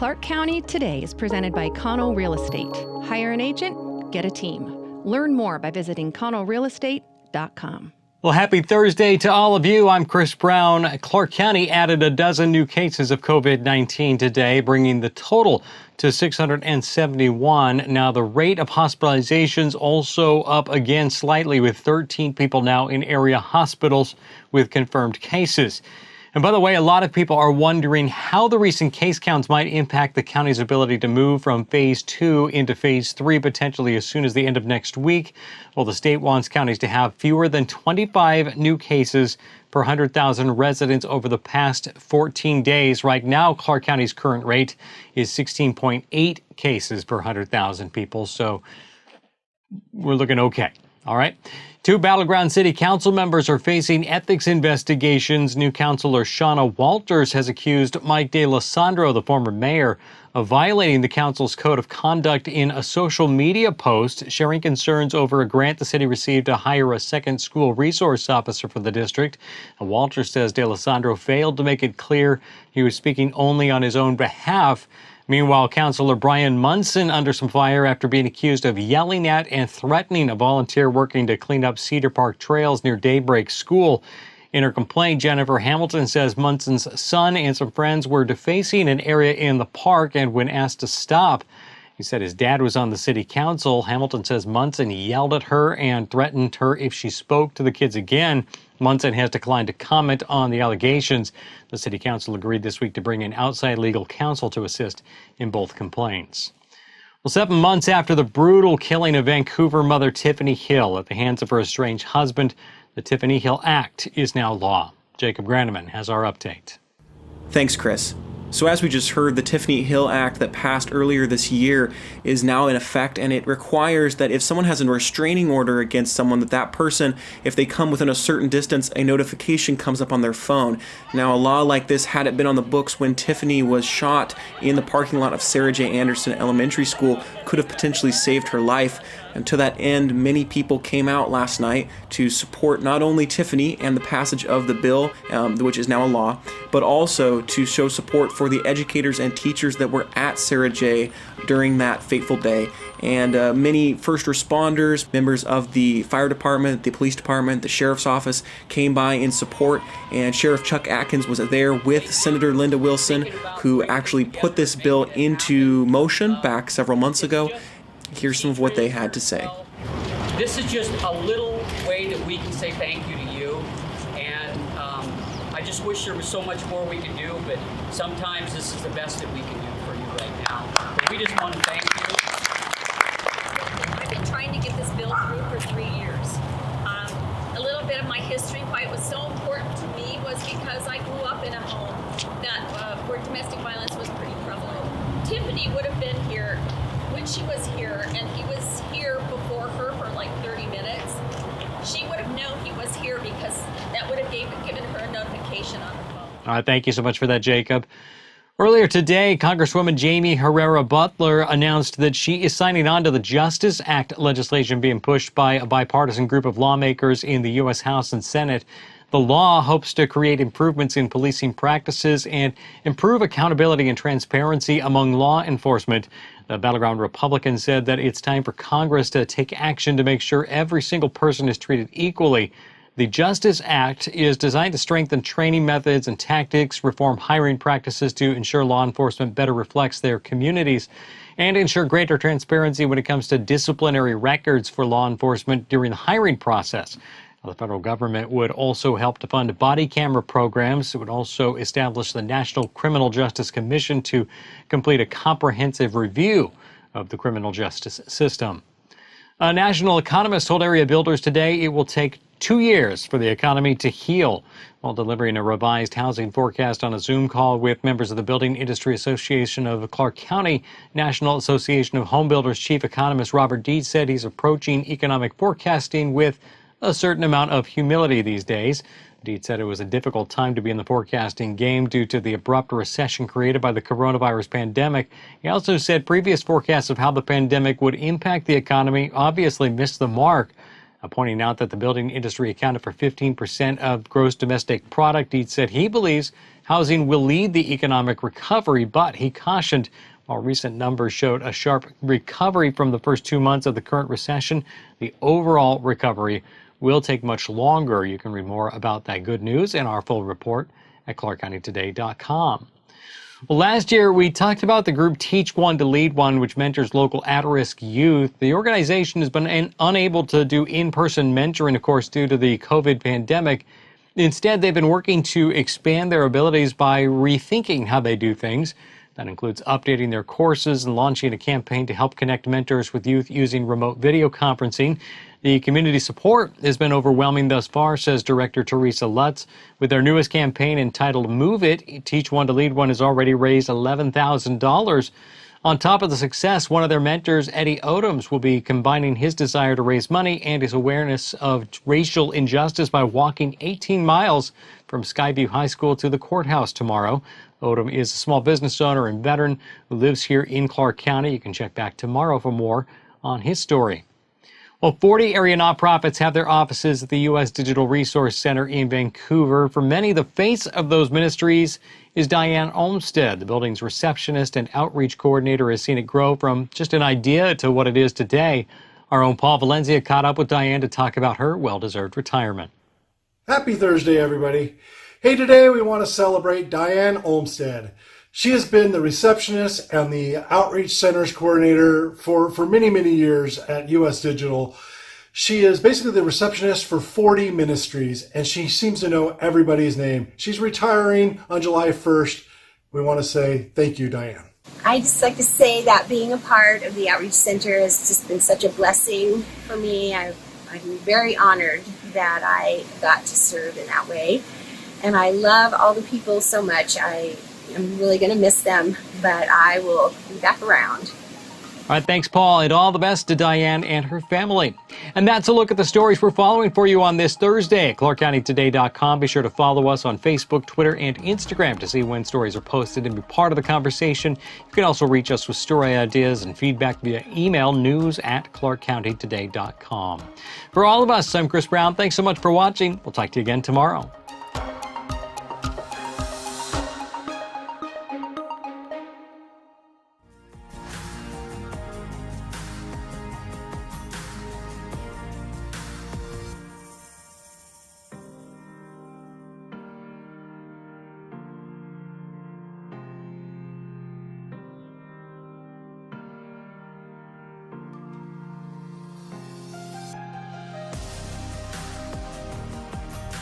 Clark County Today is presented by Cano Real Estate. Hire an agent, get a team. Learn more by visiting CanoRealEstate.com. Well, happy Thursday to all of you. I'm Chris Brown. Clark County added a dozen new cases of COVID-19 today, bringing the total to 671. Now, the rate of hospitalizations also up again slightly, with 13 people now in area hospitals with confirmed cases. And by the way, a lot of people are wondering how the recent case counts might impact the county's ability to move from phase 2 into phase 3 potentially as soon as the end of next week. Well, the state wants counties to have fewer than 25 new cases per 100,000 residents over the past 14 days. Right now, Clark County's current rate is 16.8 cases per 100,000 people, so we're looking okay. All right. 2 Battleground City Council members are facing ethics investigations. New councilor Shauna Walters has accused Mike D'Alessandro, the former mayor, of violating the council's code of conduct in a social media post, sharing concerns over a grant the city received to hire a second school resource officer for the district. And Walters says D'Alessandro failed to make it clear he was speaking only on his own behalf. Meanwhile, Councilor Brian Munson under some fire after being accused of yelling at and threatening a volunteer working to clean up Cedar Park trails near Daybreak School. In her complaint, Jennifer Hamilton says Munson's son and some friends were defacing an area in the park, and when asked to stop, he said his dad was on the city council. Hamilton says Munson yelled at her and threatened her if she spoke to the kids again. Munson has declined to comment on the allegations. The city council agreed this week to bring in outside legal counsel to assist in both complaints. Well, 7 months after the brutal killing of Vancouver mother Tiffany Hill at the hands of her estranged husband, the Tiffany Hill Act is now law. Jacob Granneman has our update. Thanks, Chris. So as we just heard, the Tiffany Hill Act that passed earlier this year is now in effect, and it requires that if someone has a restraining order against someone, that person, if they come within a certain distance, a notification comes up on their phone. Now, a law like this, had it been on the books when Tiffany was shot in the parking lot of Sarah J. Anderson Elementary School, could have potentially saved her life. And to that end, many people came out last night to support not only Tiffany and the passage of the bill, which is now a law, but also to show support for the educators and teachers that were at Sarah J. during that fateful day. And many first responders, members of the fire department, the police department, the sheriff's office came by in support. And Sheriff Chuck Atkins was there with Senator Linda Wilson, who actually put this bill into motion back several months ago. Here's some of what they had to say. This is just a little way that we can say thank you to you, and I just wish there was so much more we could do, but sometimes this is the best that we can do for you right now. But we just want to thank you. I've been trying to get this bill through for 3 years. A little bit of my history, why it was so important to me, was because I grew up in a home that where domestic violence was pretty prevalent. Tiffany would have been here when she was here, and he was here before her for like 30 minutes. She would have known he was here because that would have given her a notification on her phone. All right, thank you so much for that, Jacob. Earlier today, Congresswoman Jamie Herrera Butler announced that she is signing on to the Justice Act legislation being pushed by a bipartisan group of lawmakers in the U.S. House and Senate. The law hopes to create improvements in policing practices and improve accountability and transparency among law enforcement. The Battleground Republican said that it's time for Congress to take action to make sure every single person is treated equally. The Justice Act is designed to strengthen training methods and tactics, reform hiring practices to ensure law enforcement better reflects their communities, and ensure greater transparency when it comes to disciplinary records for law enforcement during the hiring process. The federal government would also help to fund body camera programs. It would also establish the National Criminal Justice Commission to complete a comprehensive review of the criminal justice system. A national economist told area builders today it will take 2 years for the economy to heal. While delivering a revised housing forecast on a Zoom call with members of the Building Industry Association of Clark County, National Association of Home Builders chief economist Robert Deeds said he's approaching economic forecasting with a certain amount of humility these days. Deeds said it was a difficult time to be in the forecasting game due to the abrupt recession created by the coronavirus pandemic. He also said previous forecasts of how the pandemic would impact the economy obviously missed the mark. Pointing out that the building industry accounted for 15% of gross domestic product, he said he believes housing will lead the economic recovery, but he cautioned while recent numbers showed a sharp recovery from the first 2 months of the current recession, the overall recovery will take much longer. You can read more about that good news in our full report at clarkcountytoday.com. Well, last year we talked about the group Teach One to Lead One, which mentors local at-risk youth. The organization has been unable to do in-person mentoring, of course, due to the COVID pandemic. Instead, they've been working to expand their abilities by rethinking how they do things. That includes updating their courses and launching a campaign to help connect mentors with youth using remote video conferencing. The community support has been overwhelming thus far, says Director Teresa Lutz. With their newest campaign entitled Move It, Teach One to Lead One has already raised $11,000. On top of the success, one of their mentors, Eddie Odoms, will be combining his desire to raise money and his awareness of racial injustice by walking 18 miles from Skyview High School to the courthouse tomorrow. Odom is a small business owner and veteran who lives here in Clark County. You can check back tomorrow for more on his story. Well, 40 area nonprofits have their offices at the U.S. Digital Resource Center in Vancouver. For many, the face of those ministries is Diane Olmsted. The building's receptionist and outreach coordinator has seen it grow from just an idea to what it is today. Our own Paul Valencia caught up with Diane to talk about her well-deserved retirement. Happy Thursday, everybody. Hey, today we want to celebrate Diane Olmsted. She has been the receptionist and the outreach centers coordinator for many, many years at U.S. Digital. She is basically the receptionist for 40 ministries, and she seems to know everybody's name. She's retiring on July 1st. We want to say thank you, Diane. I just like to say that being a part of the Outreach Center has just been such a blessing for me. I'm very honored that I got to serve in that way. And I love all the people so much. I'm really going to miss them, but I will be back around. All right, thanks, Paul, and all the best to Diane and her family. And that's a look at the stories we're following for you on this Thursday at clarkcountytoday.com. Be sure to follow us on Facebook, Twitter, and Instagram to see when stories are posted and be part of the conversation. You can also reach us with story ideas and feedback via email, news@clarkcountytoday.com. For all of us, I'm Chris Brown. Thanks so much for watching. We'll talk to you again tomorrow.